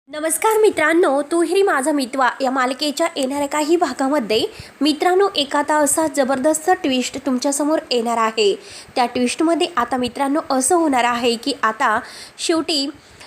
नमस्कार मित्रांनो, तुहिरी माझा मितवा या मालिकेच्या येणाऱ्या काही भागामध्ये मित्रांनो एखादा असा जबरदस्त ट्विस्ट तुमच्यासमोर येणार आहे। त्या ट्विस्टमध्ये आता मित्रांनो असं होणार आहे की आता शेवटी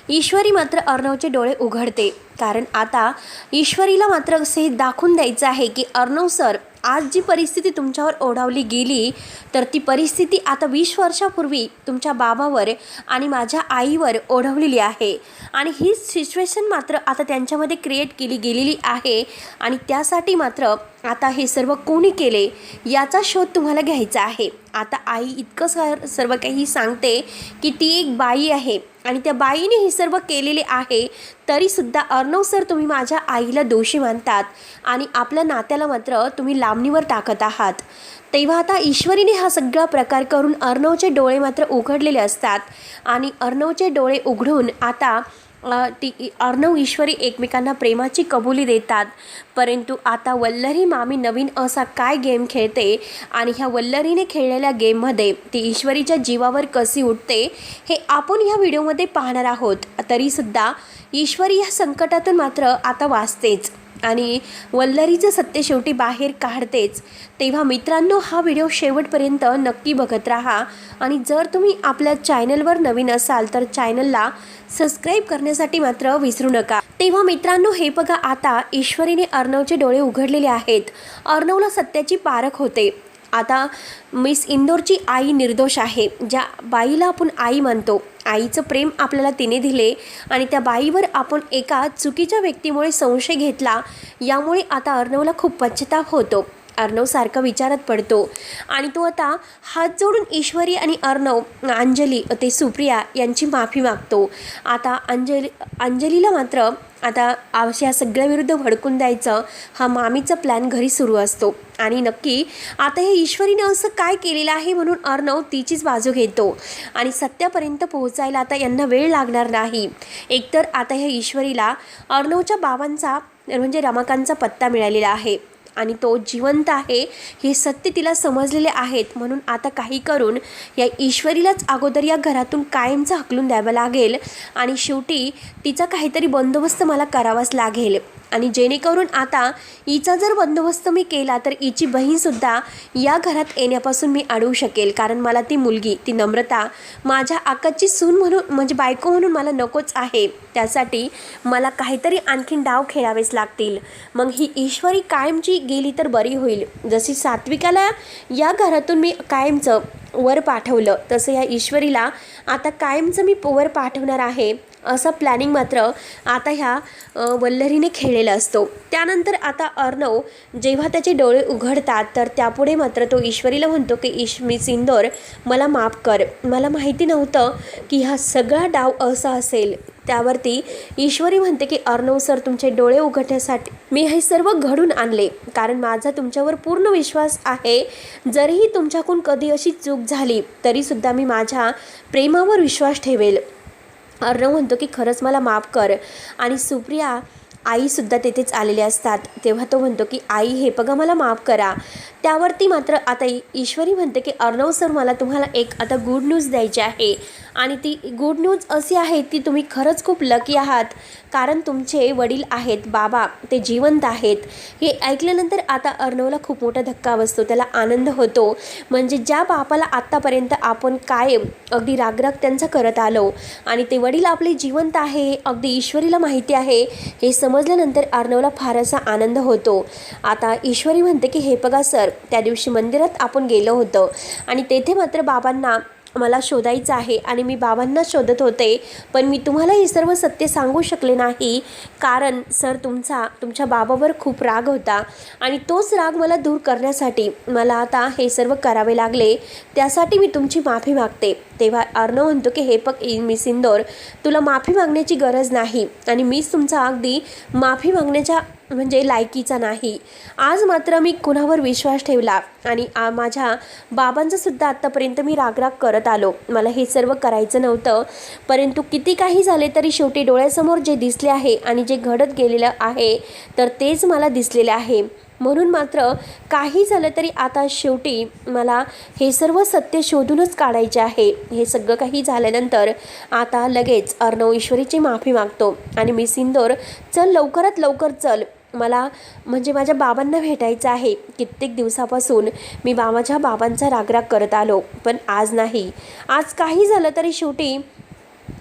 ईश्वरी मात्र अर्णवचे डोळे उघडते, कारण आता ईश्वरीला मात्र असे दाखवून द्यायचं आहे की अर्णव सर, आज जी परिस्थिती तुमच्यावर ओढावली गेली तर ती परिस्थिती आता 20 वर्षापूर्वी तुमच्या बाबावर आणि माझ्या आईवर ओढवलेली आहे आणि ही सिच्युएशन मात्र आता त्यांच्यामध्ये क्रिएट केली गेलेली आहे आणि त्यासाठी मात्र आता हे सर्व कोणी केले याचा शोध तुम्हाला घ्यायचा आहे। आता आई इतकं सर्व काही सांगते की ती एक बाई आहे आणि त्या बाईने हे सर्व केलेले आहे, तरीसुद्धा अर्णव सर तुम्ही माझ्या आईला दोषी मानतात आणि आपल्या नात्याला मात्र तुम्ही लांबणीवर टाकत आहात। तेव्हा आता ईश्वरीने हा सगळा प्रकार करून अर्णवचे डोळे मात्र उघडलेले असतात आणि अर्णवचे डोळे उघडून आता अर्णव ईश्वरी एकमेकांना प्रेमाची कबुली देतात। परंतु आता वल्लरी मामी नवीन असा काय गेम खेळते आणि ह्या वल्लरीने खेळलेल्या गेममध्ये ती ईश्वरीच्या जीवावर कशी उठते हे आपण ह्या व्हिडिओमध्ये पाहणार आहोत। तरीसुद्धा ईश्वरी या संकटातून मात्र आता वाचतेच आणि वल्लरीचं सत्य शेवटी बाहेर काढतेच। तेव्हा मित्रांनो हा व्हिडिओ शेवटपर्यंत नक्की बघत राहा आणि जर तुम्ही आपल्या चॅनलवर नवीन असाल तर चॅनलला सबस्क्राईब करण्यासाठी मात्र विसरू नका। तेव्हा मित्रांनो हे बघा, आता ईश्वरीने अर्णवचे डोळे उघडलेले आहेत। अर्णवला सत्याची पारख होते। आता मिस इंदोरची आई निर्दोष आहे, ज्या बाईला आपण आई मानतो, आईचं प्रेम आपल्याला तिने दिले आणि त्या बाईवर आपण एका चुकीच्या व्यक्तीमुळे संशय घेतला, यामुळे आता अर्णवला खूप पश्चाताप होतो। अर्णव सारखा विचारात पडतो आणि तो आता हात जोडून ईश्वरी आणि अर्णव, अंजली ते सुप्रिया यांची माफी मागतो। आता अंजलीला मात्र आता या सगळ्याविरुद्ध भडकून द्यायचं हा मामीचा प्लॅन घरी सुरू असतो आणि नक्की आता हे ईश्वरीने असं काय केलेलं आहे म्हणून अर्णव तिचीच बाजू घेतो आणि सत्यापर्यंत पोहोचायला आता यांना वेळ लागणार नाही। एकतर आता ह्या ईश्वरीला अर्णवच्या बाबांचा म्हणजे रमाकांतचा पत्ता मिळालेला आहे आणि तो जिवंत आहे हे सत्य तिला समजलेले आहेत, म्हणून आता काही करून या ईश्वरीलाच अगोदर या घरातून कायमचं हकलून द्यावं लागेल आणि शेवटी तिचा काहीतरी बंदोबस्त मला करावाच लागेल आणि जेणेकरून आता हिचा जर बंदोबस्त मी केला तर हिची बहीणसुद्धा या घरात येण्यापासून मी अडवू शकेल, कारण मला ती मुलगी, ती नम्रता माझ्या आकाची सून म्हणून म्हणजे बायको म्हणून मला नकोच आहे। त्यासाठी मला काहीतरी आणखीन डाव खेळावेच लागतील। मग ही ईश्वरी कायमची गेली तर बरी होईल। जशी सात्विकाला या घरातून मी कायमचं वर पाठवलं तसं या ईश्वरीला आता कायमचं मी वर पाठवणार आहे, असा प्लॅनिंग मात्र आता ह्या वल्लरीने खेळलेला असतो। त्यानंतर आता अर्णव जेव्हा त्याचे डोळे उघडतात तर त्यापुढे मात्र तो ईश्वरीला म्हणतो की मिस इंदोर, मला माफ कर, मला माहिती नव्हतं की हा सगळा डाव असा असेल। त्यावरती ईश्वरी म्हणते की अर्णव सर, तुमचे डोळे उघडण्यासाठी मी हे सर्व घडून आणले, कारण माझा तुमच्यावर पूर्ण विश्वास आहे। जरीही तुमच्याकडून कधी अशी चूक झाली तरीसुद्धा मी माझ्या प्रेमावर विश्वास ठेवेल। अर्णव म्हणतो की खरंच मला माफ कर आणि सुप्रिया आईसुद्धा तेथेच आलेले असतात। तेव्हा तो म्हणतो की आई, हे बघा मला माफ करा। त्यावरती मात्र आता ईश्वरी म्हणते की अर्णव सर, मला तुम्हाला एक आता गुड न्यूज द्यायची आहे आणि ती गुड न्यूज अशी आहे की तुम्ही खरंच खूप लकी आहात, कारण तुमचे वडील आहेत बाबा, ते जिवंत आहेत। हे ऐकल्यानंतर आता अर्णवला खूप मोठा धक्का बसतो, त्याला आनंद होतो। म्हणजे ज्या बापाला आत्तापर्यंत आपण कायम अगदी रागराग त्यांचा करत आलो आणि ते वडील आपले जिवंत आहे अगदी ईश्वरीला माहिती आहे, हे समजल्यानंतर अर्णवला फार असा आनंद होतो। आता ईश्वरी म्हणते की हे बघा सर, त्या दिवशी मंदिरात आपण गेलो होतो आणि तेथे मात्र बाबांना मला शोधायचं आहे आणि मी बाबांना शोधत होते, पण मी तुम्हाला हे सर्व सत्य सांगू शकले नाही, कारण सर तुमच्या बाबावर खूप राग होता आणि तोच राग मला दूर करण्यासाठी मला आता हे सर्व करावे लागले, त्यासाठी मी तुमची माफी मागते। तेव्हा अर्णव म्हणतो की हे बघ मिस इंदोर, तुला माफी मागण्याची गरज नाही आणि मीच तुमचा अगदी माफी मागण्याच्या म्हणजे लायकीचा नाही। आज मात्र मी कुणावर विश्वास ठेवला आणि माझ्या बाबांचं सुद्धा आत्तापर्यंत मी रागराग करत आलो, मला हे सर्व करायचं नव्हतं, परंतु किती काही झाले तरी शेवटी डोळ्यासमोर जे दिसले आहे आणि जे घडत गेलेलं आहे तर तेच मला दिसलेले आहे। म्हणून मात्र काही झालं तरी आता शेवटी मला हे सर्व सत्य शोधूनच काढायचे आहे. हे सगळं काही झाल्यानंतर आता लगेच अर्णव ईश्वरीची माफी मागतो आणि मी सिंदूर चल, लवकरात लवकर चल, मला म्हणजे माझ्या बाबांना भेटायचं आहे. कित्येक दिवसापासून मी माझ्या बाबांचा रागराग करत आलो, पण आज नाही. आज काही झालं तरी शेवटी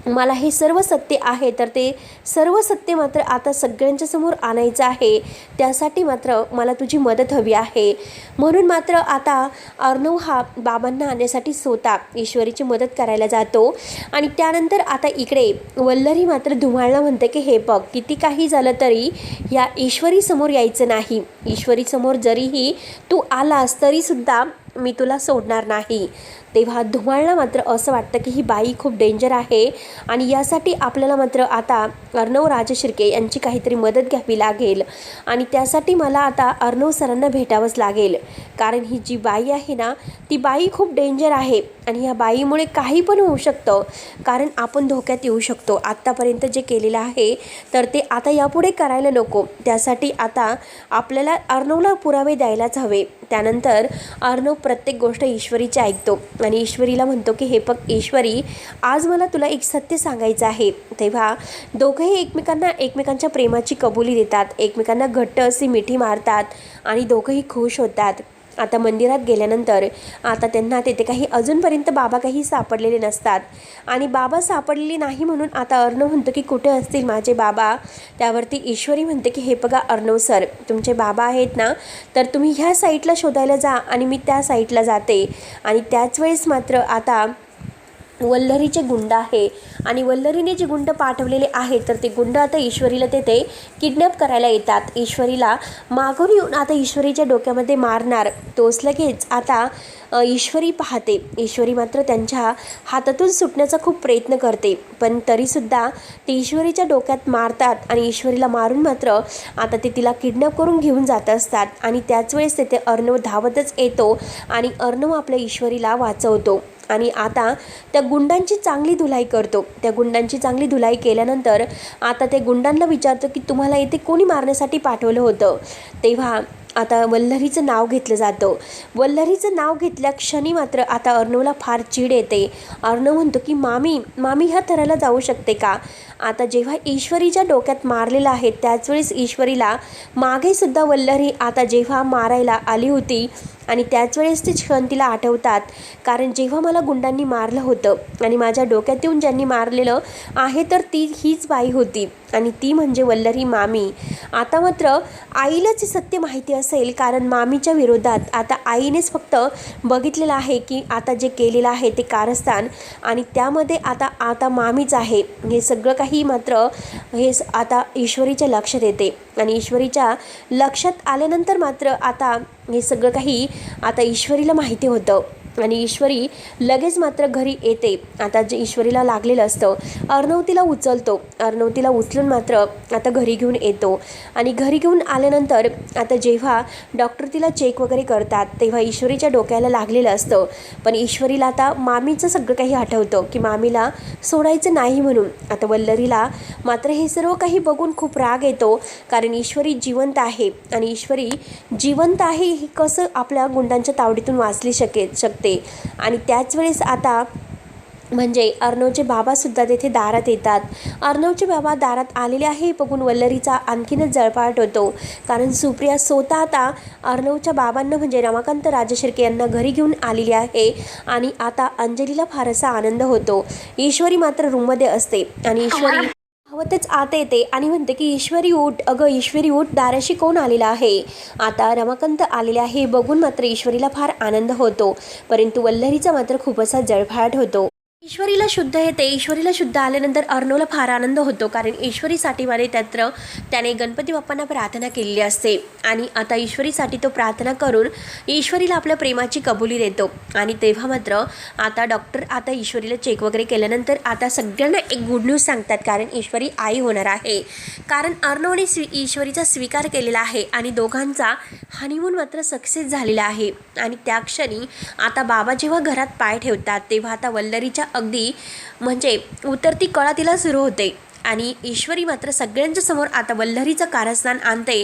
मला हे सर्व सत्य आहे, तर ते सर्व सत्य मात्र आता सगळ्यांच्या समोर आणायचं आहे. त्यासाठी मात्र मला तुझी मदत हवी आहे. म्हणून मात्र आता अर्णव हा बाबांना आणण्यासाठी स्वतः ईश्वरीची मदत करायला जातो. आणि त्यानंतर आता इकडे वल्लरी मात्र धुमाळला म्हणते की हे बघ, किती काही झालं तरी या ईश्वरीसमोर यायचं नाही. ईश्वरीसमोर जरीही तू आलास तरीसुद्धा मी तुला सोडणार नाही. तेव्हा धुमाळला मात्र असं वाटतं की ही बाई खूप डेंजर आहे आणि यासाठी आपल्याला मात्र आता अर्णव राजशिर्के यांची काहीतरी मदत घ्यावी लागेल. आणि त्यासाठी मला आता अर्णव सरांना भेटावंच लागेल, कारण ही जी बाई आहे ना, ती बाई खूप डेंजर आहे आणि या बाईमुळे काही पण होऊ शकतं, कारण आपण धोक्यात येऊ शकतो. आत्तापर्यंत जे केलेलं आहे तर ते आता यापुढे करायला नको. त्यासाठी आता आपल्याला अर्णवला पुरावे द्यायलाच हवे. त्यानंतर अर्णव प्रत्येक गोष्ट ईश्वरीची ऐकतो आणि ईश्वरीला म्हणतो की हे बघ ईश्वरी, आज मला तुला एक सत्य सांगायचं आहे. तेव्हा दोघंही एकमेकांच्या प्रेमाची कबुली देतात, एकमेकांना घट्ट अशी मिठी मारतात आणि दोघंही खुश होतात. आता मंदिरात गेल्यानंतर आता त्यांना तिथे काही अजूनपर्यंत बाबा काही सापडलेले नसतात आणि बाबा सापडलेले नाही म्हणून आता अर्णव म्हणतो की कुठे असतील माझे बाबा. त्यावरती ईश्वरी म्हणते की हे बघा अर्णव सर, तुमचे बाबा आहेत ना, तर तुम्ही ह्या साईडला शोधायला जा आणि मी त्या साईडला जाते. आणि त्याच वेळेस मात्र आता वल्लरीचे गुंड आहे आणि वल्लरीने जे गुंड पाठवलेले आहे तर ते गुंड आता ईश्वरीला तेथे किडनॅप करायला येतात. ईश्वरीला मागून येऊन आता ईश्वरीच्या डोक्यामध्ये मारणार. तोच लगेच आता ईश्वरी पाहते. ईश्वरी मात्र त्यांच्या हातातून सुटण्याचा खूप प्रयत्न करते, पण तरीसुद्धा ते ईश्वरीच्या डोक्यात मारतात आणि ईश्वरीला मारून मात्र आता ते तिला किडनॅप करून घेऊन जात असतात. आणि त्याच वेळेस तेथे अर्णव धावतच येतो आणि अर्णव आपल्या ईश्वरीला वाचवतो आणि आता त्या गुंडांची चांगली धुलाई करतो. त्या गुंडांची चांगली धुलाई केल्यानंतर आता ते गुंडांना विचारतो की तुम्हाला इथे कोणी मारण्यासाठी पाठवलं होतं. तेव्हा आता वल्लरीचं नाव घेतलं जातं. वल्लरीचं नाव घेतल्या क्षणी मात्र आता अर्णवला फार चीड येते. अर्णव म्हणतो की मामी ह्या थराला जाऊ शकते का. आता जेव्हा ईश्वरीच्या डोक्यात मारलेलं आहे त्याच वेळेस ईश्वरीला मागेसुद्धा वल्लरी आता जेव्हा मारायला आली होती आणि त्याच वेळेस ते क्षण तिला आठवतात, कारण जेव्हा मला गुंडांनी मारलं होतं आणि माझ्या डोक्यात येऊन ज्यांनी मारलेलं आहे तर हीच बाई होती आणि ती म्हणजे वल्लरी मामी. आता मात्र आईलाच सत्य माहिती असेल, कारण मामीच्या विरोधात आता आईनेच फक्त बघितलेलं आहे की आता जे केलेलं आहे ते कारस्थान आणि त्यामध्ये आता मामीच आहे. हे सगळं काही मात्र हे आता ईश्वरीच्या लक्षात येते आणि ईश्वरीच्या लक्षात आल्यानंतर मात्र आता हे सगळं काही आता ईश्वरीला माहिती होतं आणि ईश्वरी लगेच मात्र घरी येते. आता जे ईश्वरीला लागलेलं असतं अर्णव तिला उचलतो. अर्णव तिला उचलून मात्र आता घरी घेऊन येतो आणि घरी घेऊन आल्यानंतर आता जेव्हा डॉक्टर तिला चेक वगैरे करतात तेव्हा ईश्वरीच्या डोक्याला लागलेलं असतं, पण ईश्वरीला आता मामीचं सगळं काही आठवतं की मामीला सोडायचं नाही म्हणून. आता वल्लरीला मात्र हे सर्व काही बघून खूप राग येतो, कारण ईश्वरी जिवंत आहे आणि ईश्वरी जिवंत आहे ही कसं आपल्या गुंडांच्या तावडीतून वाचली शकते. आणि त्याच वेळेस आता म्हणजे अर्णवचे बाबासुद्धा तेथे दारात येतात. अर्णवचे बाबा दारात आलेले आहे बघून वल्लरीचा आणखीनच जळफाट होतो, कारण सुप्रिया स्वतः आता अर्णवच्या बाबांना म्हणजे रमाकांत राजशिर्के यांना घरी घेऊन आलेली आहे आणि आता अंजलीला फारसा आनंद होतो. ईश्वरी मात्र रूममध्ये असते आणि ईश्वरी धावतच आत येते आणि म्हणते की ईश्वरी उठ, अगं ईश्वरी उठ, दाराशी कोण आलेला आहे. आता रमाकांत आलेले आहे बघून मात्र ईश्वरीला फार आनंद होतो, परंतु वल्लरीचा मात्र खूप असा जळफाट होतो. ईश्वरीला शुद्ध येते. ईश्वरीला शुद्ध आल्यानंतर अर्णवला फार आनंद होतो, कारण ईश्वरीसाठी वाले त्याने गणपती बाप्पांना प्रार्थना केलेली असते आणि आता ईश्वरीसाठी तो प्रार्थना करून ईश्वरीला आपल्या प्रेमाची कबुली देतो. आणि तेव्हा मात्र आता डॉक्टर आता ईश्वरीला चेक वगैरे केल्यानंतर आता सगळ्यांना एक गुड न्यूज सांगतात, कारण ईश्वरी आई होणार आहे. कारण अर्णवने ईश्वरीचा स्वीकार केलेला आहे आणि दोघांचा हनीमून मात्र सक्सेस झालेला आहे. आणि त्या क्षणी आता बाबा जेव्हा घरात पाय ठेवतात तेव्हा आता वल्लरीच्या अगदी म्हणजे उतरती कळा तिला सुरू होते आणि ईश्वरी मात्र सगळ्यांच्या समोर आता वल्लरीचं कारस्थान आणते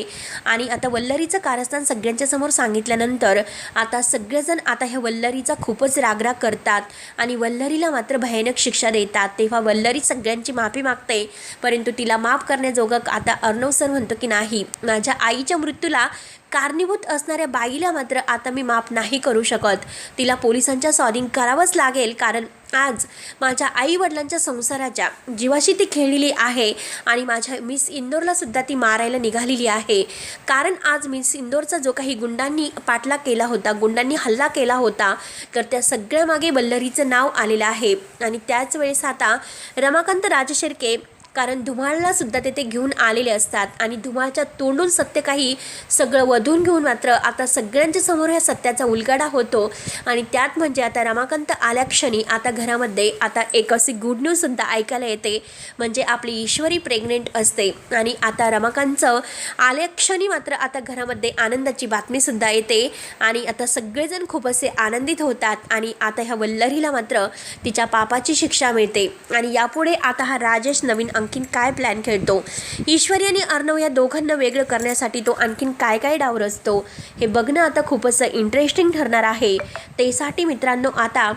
आणि आता वल्लरीचं कारस्थान सगळ्यांच्या समोर सांगितल्यानंतर आता सगळेजण आता ह्या वल्लरीचा खूपच रागराग करतात आणि वल्लरीला मात्र भयानक शिक्षा देतात। तेव्हा वल्लरी सगळ्यांची माफी मागते, परंतु तिला माफ करण्याजोगं आता अर्णव सर म्हणतो की नाही, माझ्या आईच्या मृत्यूला कारणीभूत असणाऱ्या बाईला मात्र आता मी माफ नाही करू शकत, तिला पोलिसांच्या स्वाधीन करावंच लागेल, कारण आज माझ्या आई वडिलांच्या संसाराच्या जीवाशी ती खेळलेली आहे आणि माझ्या मिस इंदोरला सुद्धा ती मारायला निघालेली आहे। कारण आज मिस इंदोरचा जो काही गुंडांनी पाठलाग केला होता, गुंडांनी हल्ला केला होता, तर त्या सगळ्या मागे वल्लरीचं नाव आलेलं आहे। आणि त्याच वेळेस आता रमाकांत राजशिर्के कारण धुमाळला सुद्धा ते घेऊन आलेले असतात आणि धुमाळच्या तोंडून सत्य काही सगळं वधून घेऊन मात्र आता सगळ्यांच्या समोर ह्या सत्याचा उलगडा होतो। आणि त्यात म्हणजे आता रमाकांत आल्या क्षणी आता घरामध्ये आता एक अशी गुड न्यूज सुद्धा ऐकायला येते, म्हणजे आपली ईश्वरी प्रेग्नेंट असते आणि आता रमाकांतचं आल्या क्षणी मात्र आता घरामध्ये आनंदाची बातमी सुद्धा येते आणि आता सगळेजण खूप असे आनंदित होतात आणि आता ह्या वल्लरीला मात्र तिच्या पापाची शिक्षा मिळते। आणि यापुढे आता हा राजेश नवीन आणखीन काय प्लॅन खेळतो, ईश्वरी आणि अर्णव या दोघांना वेगळं करण्यासाठी तो आणखीन काय काय डाव रचतो, हे बघणं आता खूपच इंटरेस्टिंग ठरणार आहे। त्यासाठी मित्रांनो आता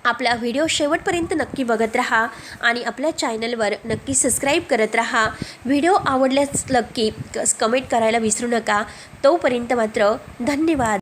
आपला व्हिडिओ शेवटपर्यंत नक्की बघत राहा आणि आपल्या चॅनलवर नक्की सबस्क्राईब करत राहा। व्हिडिओ आवडल्यास नक्की कमेंट करायला विसरू नका। तोपर्यंत मात्र धन्यवाद।